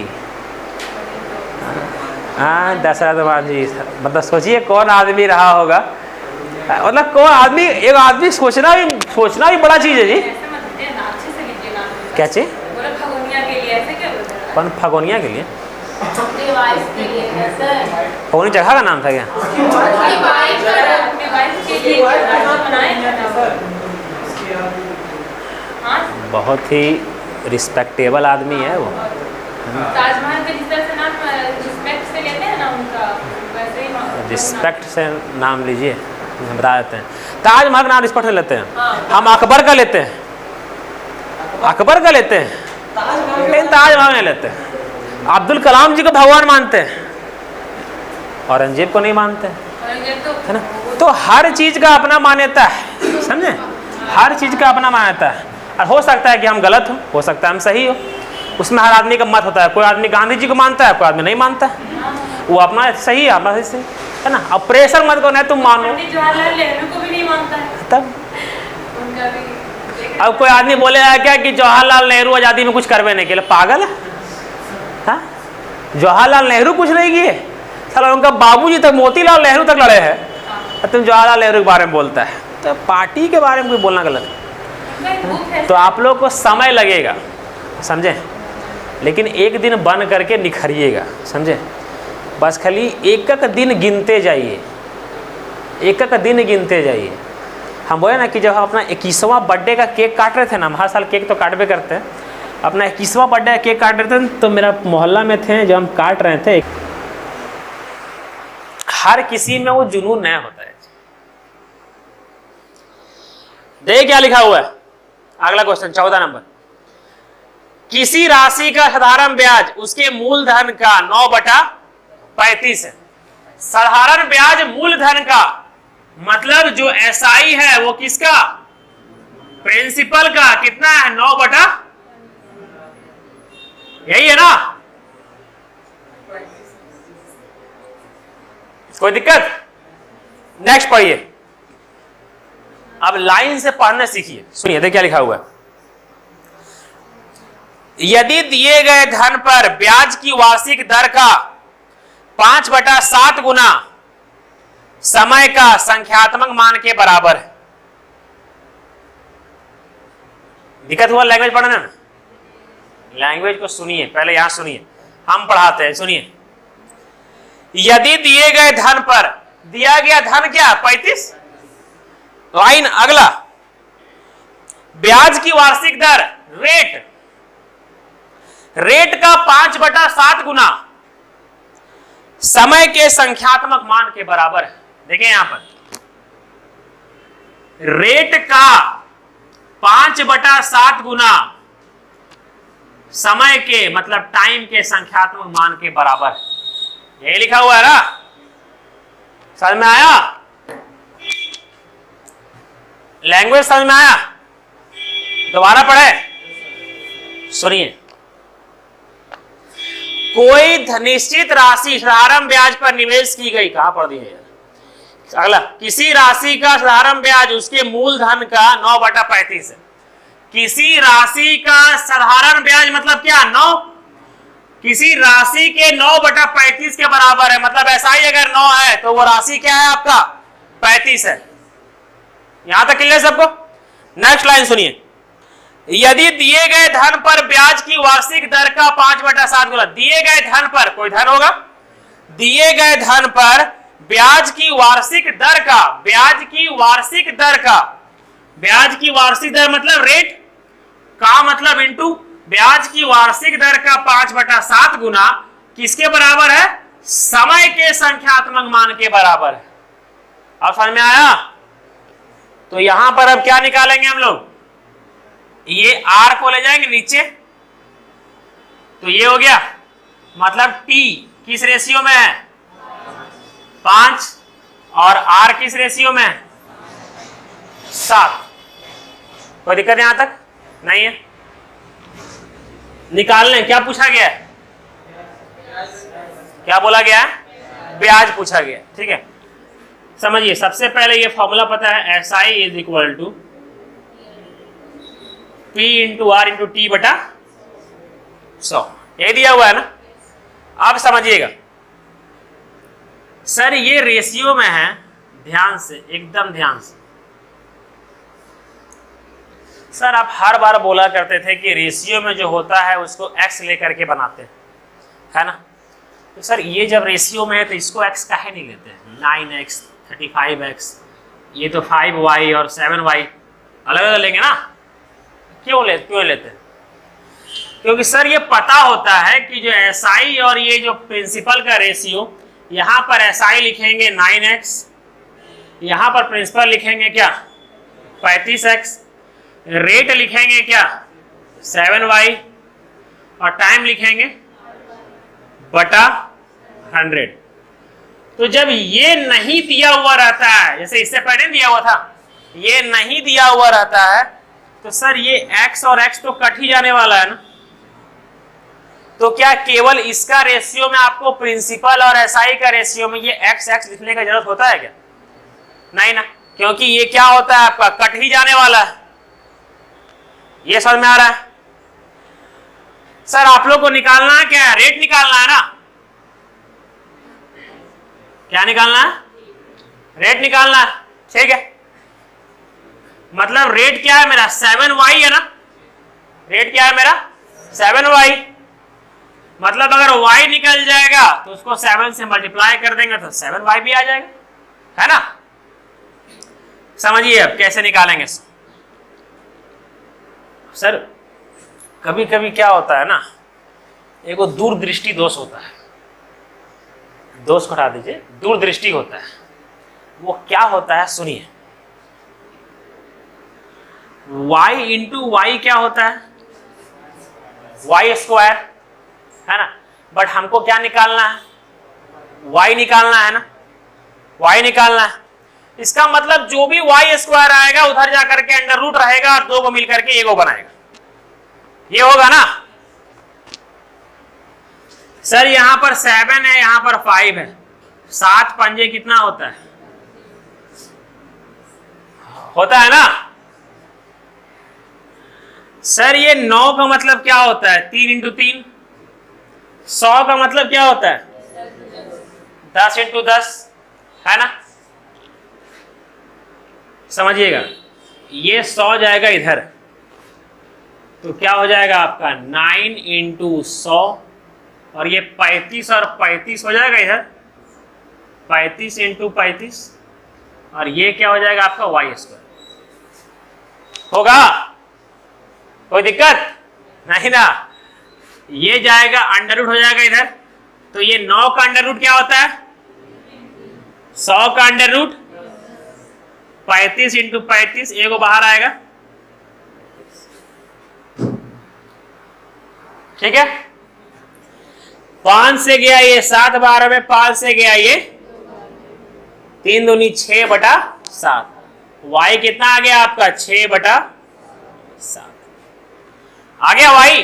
हाँ दशरथ मांझी, मतलब सोचिए कौन आदमी रहा होगा, मतलब कौन आदमी, एक आदमी सोचना भी बड़ा चीज़ है जी। क्या चीज? कौन फगोनिया के लिए? फगोनी जगह का नाम था क्या? बहुत ही रिस्पेक्टेबल आदमी है वो। ताजमहल के जिस तरह से नाम रिस्पेक्ट से लेते हैं ना उनका, वैसे ही रिस्पेक्ट से नाम लीजिए, हम बता देते हैं। ताजमहल का नाम रिस्पेक्ट से लेते हैं, हम अकबर का लेते हैं, अकबर का लेते हैं, लेकिन ताजमहल नहीं लेते। अब्दुल कलाम जी को भगवान मानते हैं, औरंगजेब को नहीं मानते, है ना? तो हर चीज का अपना मान्यता है, समझे? हर चीज का अपना मान्यता है, और हो सकता है कि हम गलत हो सकता है हम सही हो, उसमें हर आदमी का मत होता है। कोई आदमी गांधी जी को मानता है, कोई आदमी नहीं मानता है, वो अपना सही है, अपना सही है ना। अब प्रेशर मत करो, नहीं तुम मानो, जवाहरलाल नेहरू को भी नहीं मानता है तब उनका भी। अब कोई आदमी बोलेगा क्या कि जवाहरलाल नेहरू आज़ादी में कुछ करवे नहीं किया? पागल है, हाँ? जवाहरलाल नेहरू कुछ नहीं किए, साला उनका बाबूजी तक मोतीलाल नेहरू तक लड़े हैं, तुम जवाहरलाल नेहरू के बारे में बोलता है। तो पार्टी के बारे में कोई बोलना गलत है। तो आप लोग को समय लगेगा, समझे, लेकिन एक दिन बन करके निखरिएगा, समझे? बस खाली एक एक दिन गिनते जाइए, एक एक दिन गिनते जाइए। हम बोले ना कि जब हम अपना 21वां बर्थडे का केक काट रहे थे ना, हम हर साल केक तो काटबे करते हैं, अपना 21वां बर्थडे का केक काट रहे थे तो मेरा मोहल्ला में थे, जब हम काट रहे थे, हर किसी में वो जुनून नया होता है। देखिए क्या लिखा हुआ है, अगला क्वेश्चन 14 नंबर। किसी राशि का साधारण ब्याज उसके मूलधन का 9/35 है। साधारण ब्याज मूलधन का मतलब जो एसआई है वो किसका? प्रिंसिपल का। कितना है? 9/, यही है ना? कोई दिक्कत? नेक्स्ट पढ़िए, अब लाइन से पढ़ना सीखिए। सुनिए देखिए क्या लिखा हुआ है। यदि दिए गए धन पर ब्याज की वार्षिक दर का 5/7 गुना समय का संख्यात्मक मान के बराबर है। दिक्कत हुआ लैंग्वेज पढ़ने में? लैंग्वेज को सुनिए पहले, यहां सुनिए, हम पढ़ाते हैं, सुनिए। यदि दिए गए धन पर, दिया गया धन क्या? 35। लाइन अगला, ब्याज की वार्षिक दर रेट का 5/7 गुना समय के संख्यात्मक मान के बराबर है। देखिए यहां पर रेट का 5/7 गुना समय के मतलब टाइम के संख्यात्मक मान के बराबर है। यही लिखा हुआ है ना? समझ में आया? लैंग्वेज समझ में आया? दोबारा पढ़े, सुनिए। कोई निश्चित राशि साधारण ब्याज पर निवेश की गई, कहां पढ़ दी है? अगला, किसी राशि का साधारण ब्याज उसके मूलधन का 9/35 है। किसी राशि का साधारण ब्याज मतलब क्या? 9। किसी राशि के 9/35 के बराबर है, मतलब ऐसा ही अगर 9 है तो वो राशि क्या है आपका? 35 है। यहां तक क्लियर सबको? नेक्स्ट लाइन सुनिए। यदि दिए गए धन पर ब्याज की वार्षिक दर का 5/7 गुना, दिए गए धन पर, कोई धन होगा, दिए गए धन पर ब्याज की वार्षिक दर का, ब्याज की वार्षिक दर का, ब्याज की वार्षिक दर मतलब रेट का मतलब इनटू ब्याज की वार्षिक दर का 5/7 गुना किसके बराबर है? समय के संख्यात्मक मान के बराबर है। अब समझ में आया? तो यहां पर अब क्या निकालेंगे हम लोग? ये R को ले जाएंगे नीचे, तो ये हो गया, मतलब T किस रेशियो में है? 5, और R किस रेशियो में है? 7। कोई दिक्कत यहां तक नहीं है? निकालने क्या पूछा गया है? क्या बोला गया है? ब्याज पूछा गया। ठीक है, समझिए सबसे पहले ये फॉर्मूला पता है, S I is equal to P into R into T बटा 100, ये दिया हुआ है ना। अब समझिएगा सर ये रेशियो में है, ध्यान से, एकदम ध्यान से। सर आप हर बार बोला करते थे कि रेशियो में जो होता है उसको x लेकर के बनाते हैं, है ना। तो सर ये जब रेशियो में है तो इसको x काहे नहीं लेते हैं? 9x 35x, ये तो 5y और 7y अलग अलग लेंगे ना। क्यों लेते हैं? क्योंकि सर ये पता होता है कि जो SI और ये जो प्रिंसिपल का रेशियो, यहाँ पर SI लिखेंगे 9x, यहाँ पर प्रिंसिपल लिखेंगे क्या 35x, रेट लिखेंगे क्या 7y और टाइम लिखेंगे बटा 100। तो जब ये नहीं दिया हुआ रहता है, जैसे इससे पहले दिया हुआ था, ये नहीं दिया हुआ रहता है तो सर ये x और x तो कट ही जाने वाला है ना। तो क्या केवल इसका रेशियो में आपको प्रिंसिपल और एसआई का रेशियो में ये x लिखने का जरूरत होता है क्या? नहीं ना, क्योंकि ये क्या होता है आपका कट ही जाने वाला है। ये समझ में आ रहा है? सर आप लोग को निकालना है क्या? रेट निकालना है ना। क्या निकालना है? रेट निकालना है। ठीक है, मतलब रेट क्या है मेरा 7y है ना। रेट क्या है मेरा 7y, मतलब अगर y निकल जाएगा तो उसको 7 से मल्टीप्लाई कर देंगे तो 7y भी आ जाएगा, है ना। समझिए अब कैसे निकालेंगे। सर कभी कभी क्या होता है ना, एक वो दूरदृष्टि दोष होता है, दोष को हटा दीजिए, दूरदृष्टि होता है। वो क्या होता है सुनिए, y इंटू वाई क्या होता है y स्क्वायर, है ना। बट हमको क्या निकालना है? y निकालना है ना, y निकालना है। इसका मतलब जो भी y स्क्वायर आएगा उधर जाकर के अंडर रूट रहेगा और दो को मिलकर के एक बनाएगा, ये होगा ना। सर यहां पर 7 है, यहां पर 5 है, 7 पंजे कितना होता है? होता है ना। सर ये 9 का मतलब क्या होता है? 3 इंटू 3। 100 का मतलब क्या होता है? 10 इंटू 10, है ना। समझिएगा, ये 100 जाएगा इधर तो क्या हो जाएगा आपका 9 इंटू 100, और ये 35 और 35 हो जाएगा इधर 35 इंटू 35, और ये क्या हो जाएगा आपका वाई स्क्वायर। होगा कोई दिक्कत नहीं ना। ये जाएगा अंडर रूट हो जाएगा इधर, तो ये 9 का अंडर रूट क्या होता है? 100 का अंडर रूट 35 इंटू 35, एक को बाहर आएगा। ठीक है, 5 से गया ये 7, 12 में 5 से गया ये 3 दूनी 6 बटा 7। y कितना आ गया आपका 6 बटा 7 आ गया y।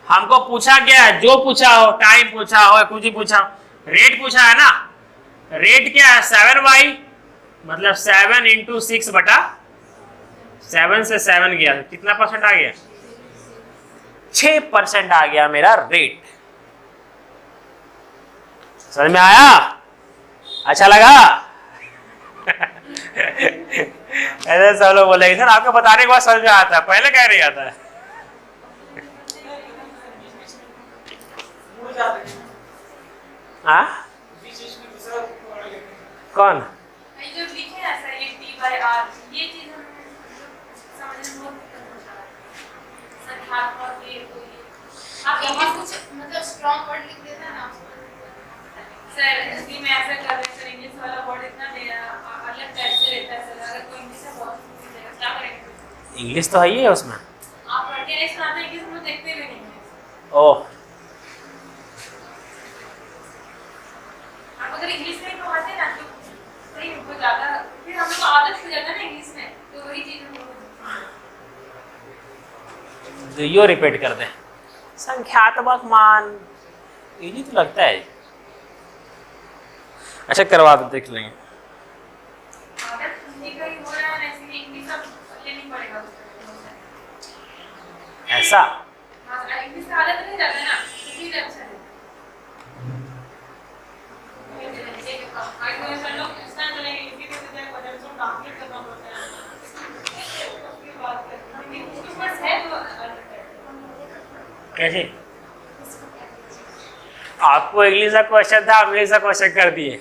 हमको पूछा क्या है? जो पूछा हो, टाइम पूछा हो, कुछ ही पूछा हो, रेट पूछा है ना। रेट क्या है 7y, मतलब 7 इंटू 6 बटा 7 से 7 गया, कितना परसेंट आ गया? 6% आ गया मेरा रेट। समझ में आया? अच्छा लगा? ऐसे सब लोग बोलेंगे सर आपको बताने के बाद समझ में आता है, पहले कह नहीं आता है। हाँ कौन? जो लिखे ना सर ये T/R, ये चीज हम समझने में बहुत दिक्कत होता है सर। हाथ और ये तो ये आप यहाँ कुछ मतलब स्ट्रॉन्ग वर्ड लिख देते हैं ना सर। इसलिए मैं ऐसा कर रही हूँ सर, इंग्लिश वाला वर्ड इतना अलग टाइप से रहता है सर। अगर कोई इंग्लिश से बहुत क्या करेंगे? इंग्लिश तो है ही है उसमें। आप पढ़ते नहीं सुनाते, इंग्लिश हम लोग देखते भी नहीं हैं। ओह, आप अगर इंग्लिश में पढ़ाते ना तो सही हमको ज़्यादा, फिर हम लोग आदत हो जाता है ना इंग्लिश में, तो वही चीज़ हम लोग यो रिपीट कर दें। संख्यात्मक मान इजी तो लगता है। अच्छा करवा दो, देख लेंगे। अगर हिंदी का ही हो रहा है ऐसे ही इंग्लिश अब लेनी पड़ेगा ऐसा हाँ इंग्लिश का आदत नहीं जाता ना इसीलिए अच्छा है। आई तो ऐसा लोग इंस्टेंट चलेंगे इसी के वजह से बटन को ट्रांसलेट करना पड़ता है उसके बाद उसके पास है तो कैसे आपको इंग्लिश का क्वेश्चन था, आप इंग्लिश का क्वेश्चन कर दिए।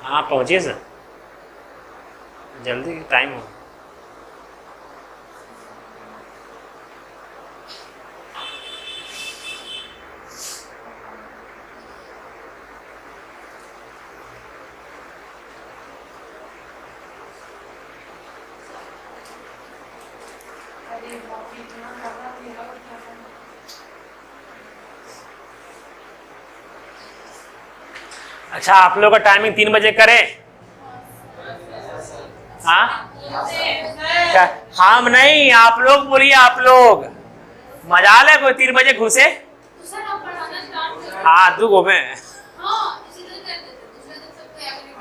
हाँ पहुँचिए सर, जल्दी टाइम हो। अरे बाप रे इतना ज़्यादा मेरा और क्या करना। अच्छा आप लोग का टाइमिंग 3 बजे करें? हाँ क्या? हम नहीं, आप लोग बोलिए। आप लोग मजाल है कोई 3 बजे घुसे? दूसरा आप पढ़ाना स्टार्ट करो। हाँ दू गो में हाँ इसी तरह कर देते दूसरे दिन सबको आगे नहीं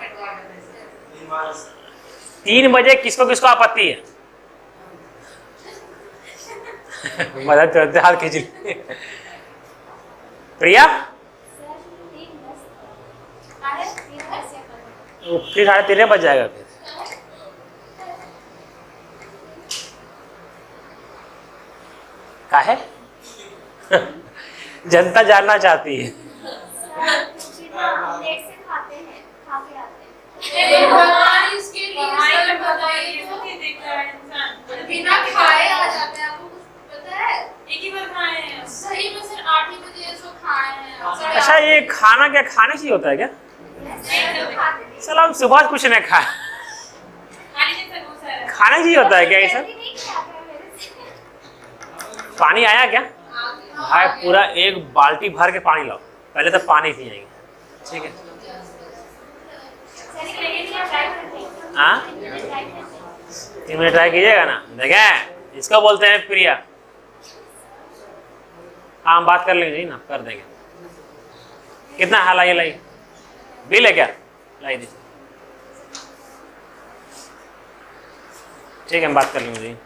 बैठ 3 बजे किसको किसको आपत्ति है? मदद करते हाथ खींच ली। प्रिया फिर 3:30 बज जाएगा फिर। क्या है? जनता जानना चाहती है। भगवान इसके लिए सर बताइए तो नहीं देखता है इंसान बिना खाए आ जाते हैं। आपको कुछ पता है? एक ही बार खाए हैं सही में सर 8 ही बजे सो खाए हैं। अच्छा ये खाना क्या खाने से ही होता है क्या? चलो हम सुबह कुछ नहीं खाए, खाने से ही होता है क्या ये सब? पानी आया क्या? भाई पूरा 1 बाल्टी भर के पानी लाओ, पहले तो पानी पिएंगे। ठीक है हाँ 3 मिनट ट्राई कीजिएगा ना। देखें इसको बोलते हैं प्रिया। हाँ हम बात कर लेंगे जी ना, कर देंगे। कितना है? लाइए लाइए, बिल है क्या? लाई दीजिए। ठीक है हम बात कर लेंगे जी।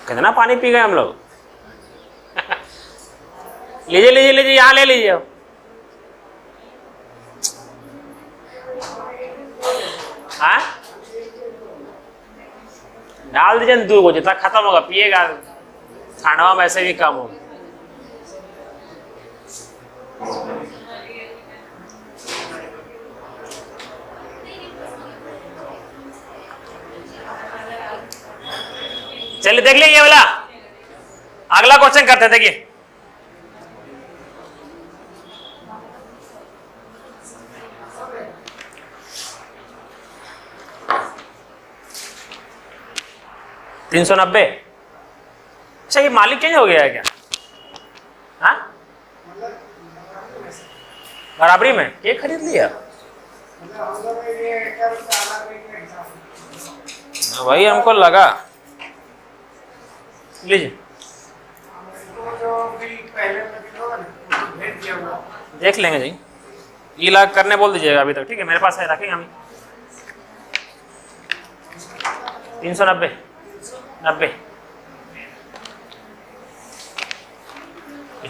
कितना पानी पी गए हम लोग। लीजिए लीजिए लीजिए, यहाँ ले लीजिए। हाँ डाल दीजिए 2 गो, जितना खत्म होगा पिएगा। ठंडवा में वैसे भी कम होगा। चलिए देख लीजिए वाला, अगला क्वेश्चन करते हैं। देखिए $390। अच्छा ये मालिक चेंज हो गया है क्या? हाँ बराबरी में ये खरीद लिया वही हमको लगा। लीजिए देख लेंगे जी, ये लाग करने बोल दीजिएगा अभी तक। ठीक है मेरे पास है, रखेंगे हम। 390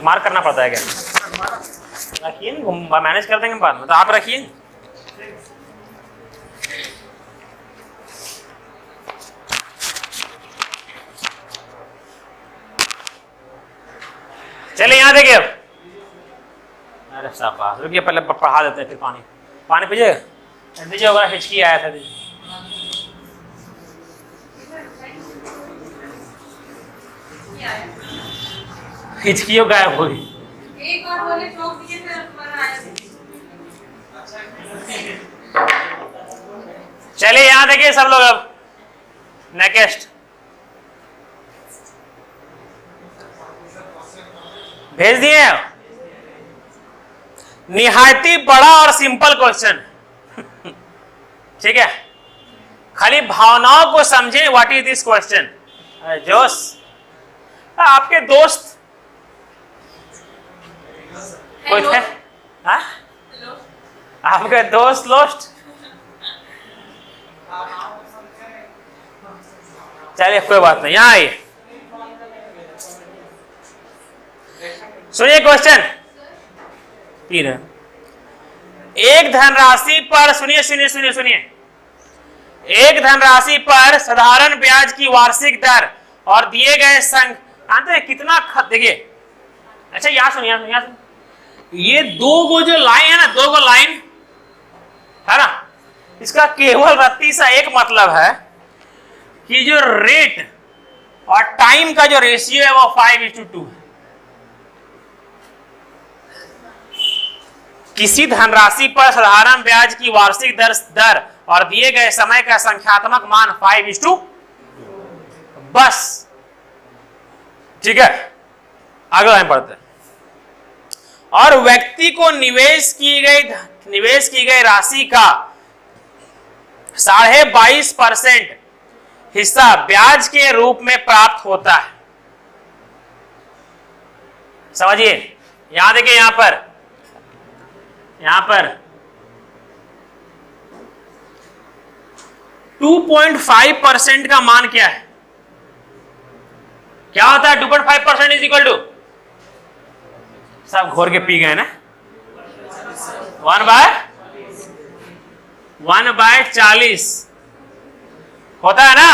मार्क करना पड़ता है क्या? रखिए ना, मैनेज कर देंगे बाद में। तो आप रखिए। चलिए यहाँ देखिए अब। अरे शाबाश, रुकिए पहले पढ़ा देते हैं फिर पानी। पानी पीजिएगा? दीजिए होगा, हिचकी आया था दीजिए। क्या है? हिचकियों गायब हो गई। एक बार बोले ठोक दिए फिर दोबारा आया नहीं। चलिए यहाँ देखिए सब लोग, अब नेक्स्ट भेज दिए। निहायती बड़ा और सिंपल क्वेश्चन, ठीक है। खाली भावनाओं को समझे। What is this question? जोश, आपके दोस्त कोई थे? हाँ? हेलो। आपके दोस्त लोस्ट? चलिए कोई बात नहीं, यहाँ आइए, सुनिए क्वेश्चन 3 है। एक धनराशि पर, सुनिए सुनिए सुनिए सुनिए, एक धनराशि पर साधारण ब्याज की वार्षिक दर और दिए गए कितना देखिए। अच्छा यहाँ सुनिए, यहाँ सुनिए, ये दो गो जो लाइन है ना, 2 गो लाइन है ना, इसका केवल रत्ती सा एक मतलब है कि जो रेट और टाइम का जो रेशियो है वो 5:2 है। किसी धनराशि पर साधारण ब्याज की वार्षिक दर और दिए गए समय का संख्यात्मक मान 5:2, बस, ठीक है। आगे लाइन पढ़ते हैं। और व्यक्ति को निवेश की गई राशि का 22.5% हिस्सा ब्याज के रूप में प्राप्त होता है। समझिए, यहां देखिए, यहां पर 2.5% का मान क्या है? क्या होता है 2.5% इज इक्वल टू? सब घोर के पी गए ना। 1/40 होता है ना।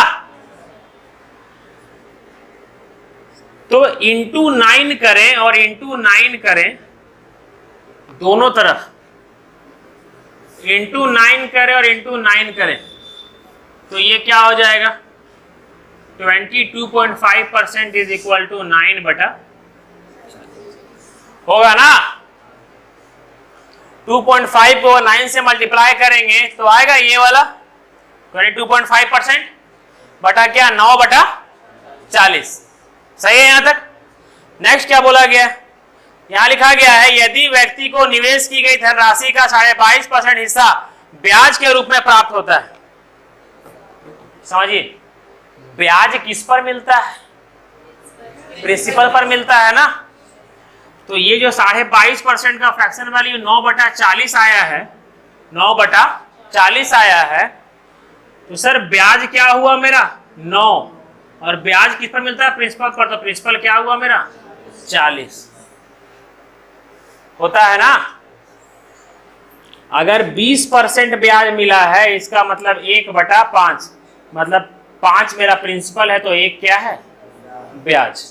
तो इंटू 9 करें और इंटू 9 करें दोनों तरफ, इंटू 9 करें और इंटू 9 करें तो ये क्या हो जाएगा? 22.5% इज इक्वल टू 9/, होगा ना। 2.5 को 9 से मल्टीप्लाई करेंगे तो आएगा ये वाला 22.5% बटा क्या, 9/40। सही है यहां तक? नेक्स्ट क्या बोला गया? यहां लिखा गया है यदि व्यक्ति को निवेश की गई धनराशि का 22.5% हिस्सा ब्याज के रूप में प्राप्त होता है। समझिए, ब्याज किस पर मिलता है? प्रिंसिपल पर मिलता है ना। तो ये जो 22.5% का फ्रैक्शन वैल्यू 9/40 आया है, 9/40 आया है, तो सर ब्याज क्या हुआ मेरा? 9, और ब्याज किस पर मिलता है? प्रिंसिपल पर। तो प्रिंसिपल क्या हुआ मेरा? 40 होता है ना। अगर 20% ब्याज मिला है, इसका मतलब 1/5, मतलब 5 मेरा प्रिंसिपल है तो 1 क्या है? ब्याज।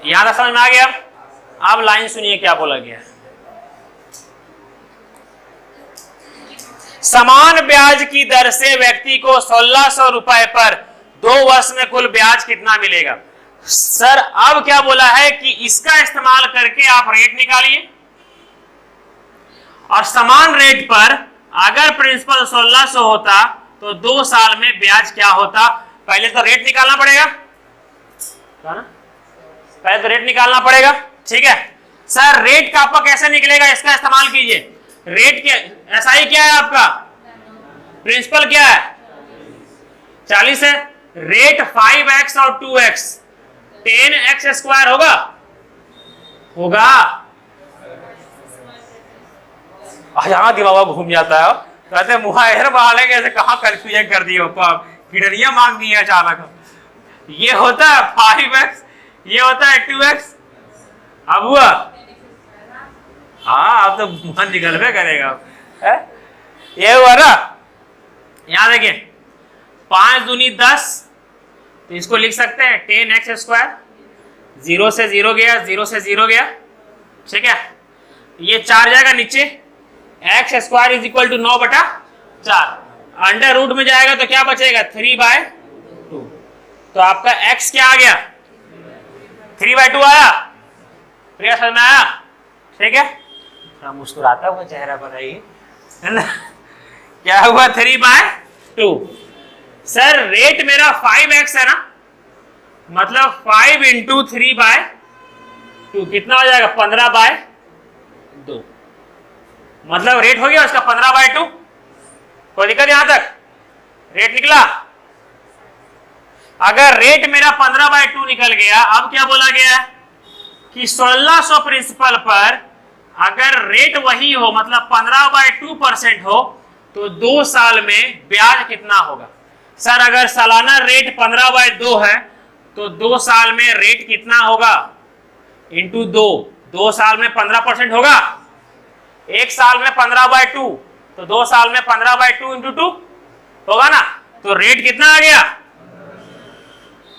यहां तक समझ में आ गया? अब लाइन सुनिए क्या बोला गया। समान ब्याज की दर से व्यक्ति को 1600 रुपए पर 2 वर्ष में कुल ब्याज कितना मिलेगा? सर अब क्या बोला है कि इसका इस्तेमाल करके आप रेट निकालिए, और समान रेट पर अगर प्रिंसिपल 1600 होता तो 2 साल में ब्याज क्या होता? पहले तो रेट निकालना पड़ेगा, पहले तो रेट निकालना पड़ेगा, ठीक है। सर रेट का आपका कैसे निकलेगा? इसका इस्तेमाल कीजिए। रेट क्या, एसआई क्या है आपका? प्रिंसिपल क्या है? 40 है। रेट 5x और 2x 10x² होगा, होगा। यहां दिमाग घूम जाता है, कहते मुहायर वाले कैसे कहां कंफ्यूजन कर दी हो, किडनियां मांग दी है अचानक। ये होता है 5x, ये होता है 2x। अब हुआ, हाँ अब तो मन निकल में करेगा है? ये हुआ ना। यहां देखिए 5 दूनी 10, तो इसको लिख सकते हैं 10x²। 0 से 0 गया, 0 से 0 गया, ठीक है। ये 4 जाएगा नीचे, x square is equal to 9/4। Under root में जाएगा तो क्या बचेगा 3/2। तो आपका x क्या आ गया 3/2 आया। प्रिया समझ में आया? ठीक है, थोड़ा मुस्कुराता हुआ चेहरा बनाइए, है ना। क्या हुआ 3/2। सर रेट मेरा 5x है ना, मतलब 5 इंटू 3/2 कितना हो जाएगा 15/2। मतलब रेट हो गया उसका 15/2। कोई दिक्कत यहां तक? रेट निकला। अगर रेट मेरा 15/2 निकल गया, अब क्या बोला गया है कि 1600 प्रिंसिपल पर अगर रेट वही हो, मतलब 15/2% हो, तो 2 साल में ब्याज कितना होगा। सर अगर सालाना रेट 15/2 है तो 2 साल में रेट कितना होगा इंटू 2 साल में 15% होगा। 1 साल में 15/2 तो 2 साल में 15/2 इंटू 2 होगा ना। तो रेट कितना आ गया,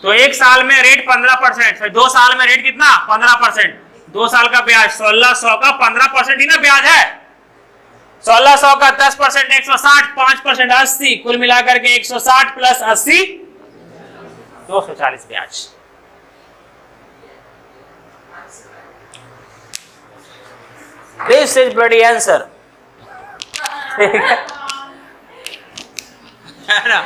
तो 1 साल में रेट 15%, फिर 2 साल में रेट कितना 15%, 2 साल का ब्याज 1600 का 15% ही ना ब्याज है। 1600 का 10% 160, 5% 80, कुल मिलाकर के 160 प्लस 80 240 ब्याज। This is bloody answer. है ना।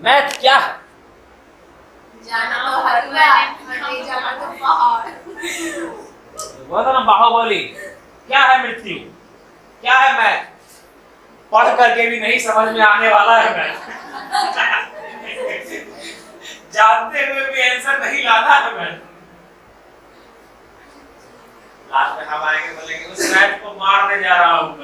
मैथ क्या है? जाना तो हलवा, नहीं जाना तो पहाड़। वो था ना बाहुबली। क्या है मृत्यु, क्या है मैथ? पढ़ करके भी नहीं समझ में आने वाला है मैथ। जानते हुए भी आंसर नहीं लाना है मैथ। लास्ट में हम आएंगे बोलेंगे उस मैथ को मारने जा रहा हूं मैं।